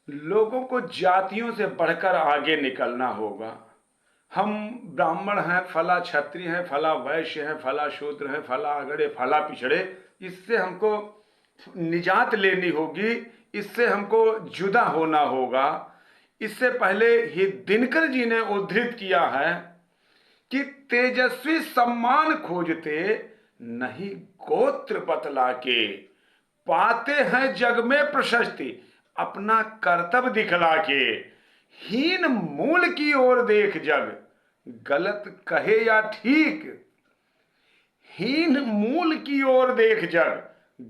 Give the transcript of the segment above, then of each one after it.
लोगों को जातियों से बढ़कर आगे निकलना होगा। हम ब्राह्मण हैं, फला क्षत्रिय हैं, फला वैश्य हैं, फला शूद्र हैं, फला अगड़े, फला पिछड़े, इससे हमको निजात लेनी होगी, इससे हमको जुदा होना होगा। इससे पहले ही दिनकर जी ने उद्धृत किया है कि तेजस्वी सम्मान खोजते नहीं गोत्र बतला के, पाते हैं जग में प्रशस्ति अपना कर्तव्य दिखला के, हीन मूल की ओर देख जग गलत कहे या ठीक, हीन मूल की ओर देख जग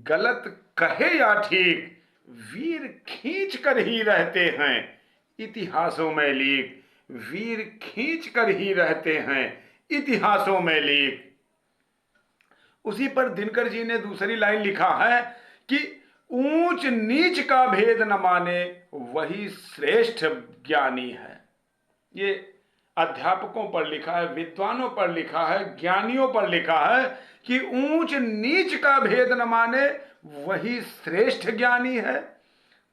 गलत कहे या ठीक, वीर खींच कर ही रहते हैं इतिहासों में लीक, वीर खींच कर ही रहते हैं इतिहासों में लीक। उसी पर दिनकर जी ने दूसरी लाइन लिखा है कि ऊंच नीच का भेद न माने वही श्रेष्ठ ज्ञानी है। ये अध्यापकों पर लिखा है, विद्वानों पर लिखा है, ज्ञानियों पर लिखा है कि ऊंच नीच का भेद न माने वही श्रेष्ठ ज्ञानी है।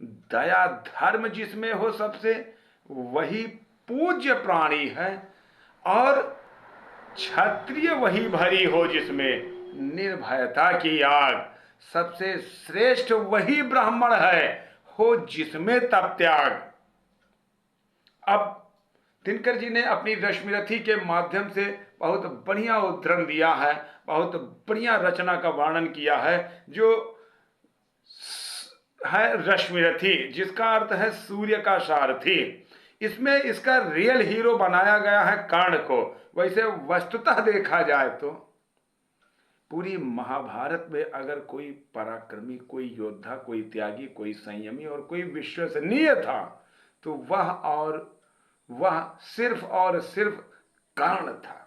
दया धर्म जिसमें हो सबसे वही पूज्य प्राणी है, और क्षत्रिय वही भरी हो जिसमें निर्भयता की आग, सबसे श्रेष्ठ वही ब्राह्मण है हो जिसमें तप त्याग। अब दिनकर जी ने अपनी रश्मिरथी के माध्यम से बहुत बढ़िया उद्धरण दिया है, बहुत बढ़िया रचना का वर्णन किया है, जो है रश्मिरथी, जिसका अर्थ है सूर्य का सारथी। इसमें इसका रियल हीरो बनाया गया है कर्ण को। वैसे वस्तुतः देखा जाए तो पूरी महाभारत में अगर कोई पराक्रमी, कोई योद्धा, कोई त्यागी, कोई संयमी और कोई विश्वसनीय था तो वह सिर्फ और सिर्फ कर्ण था।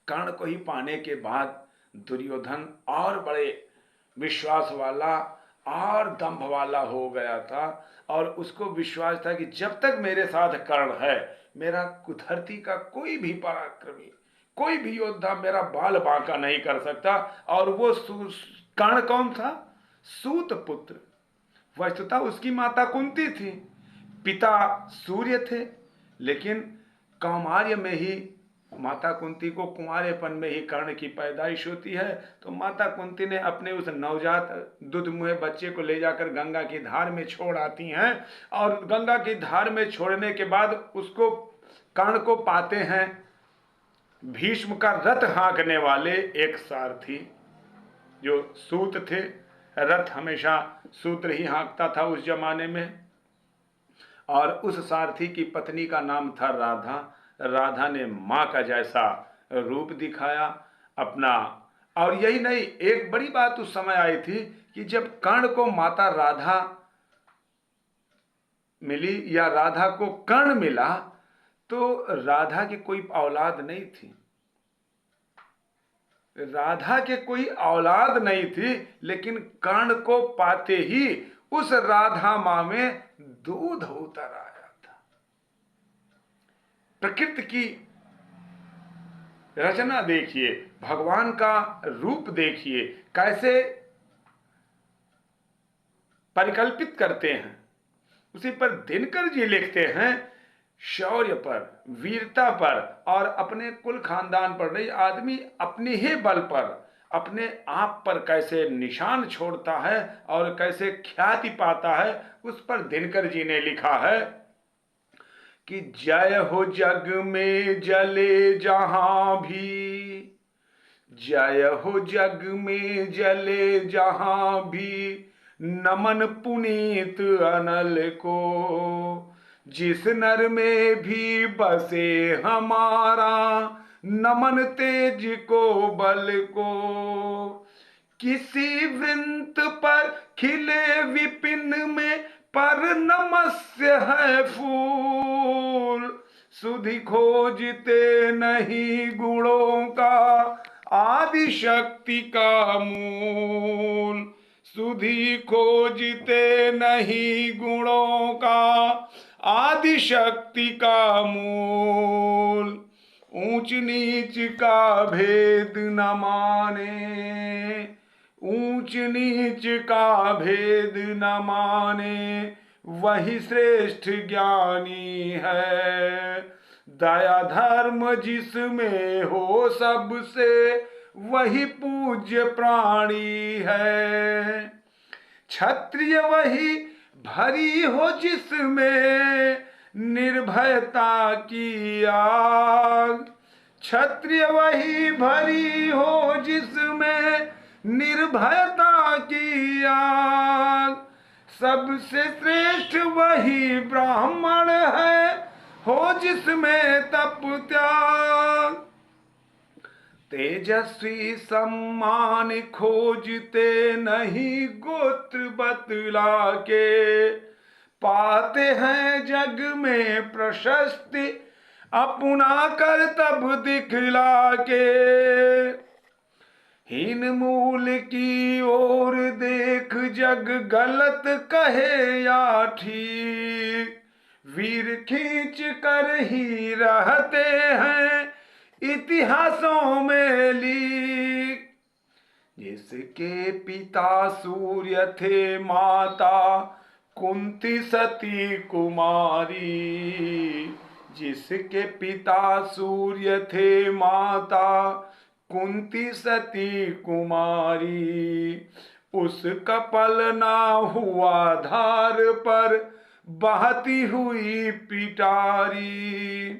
कर्ण को ही पाने के बाद दुर्योधन और बड़े विश्वास वाला और दंभ वाला हो गया था, और उसको विश्वास था कि जब तक मेरे साथ कर्ण है मेरा धरती का कोई भी पराक्रमी, कोई भी योद्धा मेरा बाल बांका नहीं कर सकता। और वो कर्ण कौन था? सूत पुत्र। वस्तुतः उसकी माता कुंती थी, पिता सूर्य थे, लेकिन कौमार्य में ही माता कुंती को, कुंवारेपन में ही कर्ण की पैदाइश होती है। तो माता कुंती ने अपने उस नवजात दुधमुहे बच्चे को ले जाकर गंगा की धार में छोड़ आती हैं, और गंगा की धार में छोड़ने के बाद उसको, कर्ण को पाते हैं भीष्म का रथ हाँकने वाले एक सारथी जो सूत थे। रथ हमेशा सूत्र ही हाँकता था उस जमाने में। और उस सारथी की पत्नी का नाम था राधा। राधा ने मां का जैसा रूप दिखाया अपना। और यही नहीं, एक बड़ी बात उस समय आई थी कि जब कर्ण को माता राधा मिली या राधा को कर्ण मिला तो राधा की कोई औलाद नहीं थी, राधा के कोई औलाद नहीं थी, लेकिन कर्ण को पाते ही उस राधा मां में दूध उतर आया था। प्रकृति की रचना देखिए, भगवान का रूप देखिए, कैसे परिकल्पित करते हैं। उसी पर दिनकर जी लिखते हैं शौर्य पर, वीरता पर और अपने कुल खानदान पर नहीं, आदमी अपने ही बल पर, अपने आप पर कैसे निशान छोड़ता है और कैसे ख्याति पाता है, उस पर दिनकर जी ने लिखा है कि जय हो जग में जले जहां भी, जय हो जग में जले जहां भी, नमन पुनीत अनल को, जिस नर में भी बसे हमारा, नमन तेज को बल को, किसी वृंत पर खिले विपिन में पर नमस्य है फूल, सुधि खोजते नहीं गुणों का आदि शक्ति का मूल, सुधि खोजते नहीं गुणों का आदि शक्ति का मूल, ऊंच नीच का भेद न माने, ऊंच नीच का भेद न माने वही श्रेष्ठ ज्ञानी है। दया धर्म जिसमें हो सबसे, वही पूज्य प्राणी है। क्षत्रिय वही भरी हो जिसमें निर्भयता की आग। क्षत्रिय वही भरी हो जिसमें निर्भयता की आग। सबसे श्रेष्ठ वही ब्राह्मण है, हो जिसमें तप त्याग। तेजस्वी सम्मान खोजते नहीं गोत्र बतला के, पाते हैं जग में प्रशस्ति अपना कर तब दिखला के। हीन मूल की ओर देख जग गलत कहे या ठीक, वीर खींच कर ही रहते हैं इतिहासों में लीक। जिसके पिता सूर्य थे माता कुंती सती कुमारी, जिसके पिता सूर्य थे माता कुंती सती कुमारी, उस कपल ना हुआ धार पर बहती हुई पिटारी।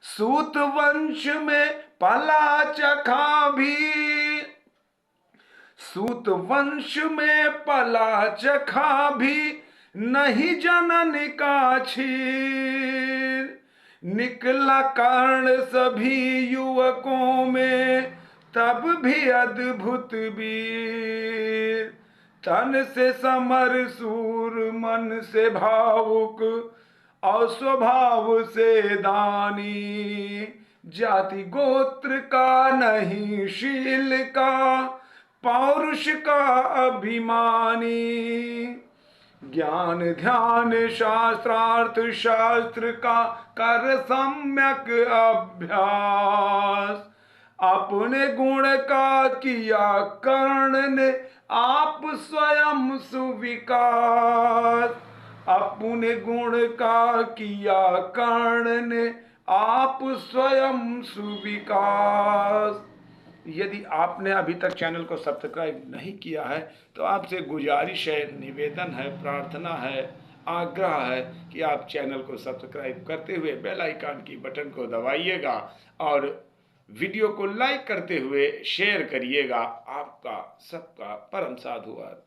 सूत वंश में पला चखा भी, सूत वंश में पला चखा भी नहीं जनन का छीर। निकला कर्ण सभी युवकों में तब भी अद्भुत वीर। तन से समर सूर मन से भावुक और स्वभाव से दानी। जाति गोत्र का नहीं शील का पौरुष का अभिमानी। ज्ञान ध्यान शास्त्रार्थ शास्त्र का कर सम्यक अभ्यास। अपने गुण का किया कर्ण ने आप स्वयं सुविकास। अपने गुण का किया कर्ण ने आप स्वयं सुविकास। यदि आपने अभी तक चैनल को सब्सक्राइब नहीं किया है तो आपसे गुजारिश है, निवेदन है, प्रार्थना है, आग्रह है कि आप चैनल को सब्सक्राइब करते हुए बेल आइकन की बटन को दबाइएगा और वीडियो को लाइक करते हुए शेयर करिएगा। आपका सबका परम साधुवाद।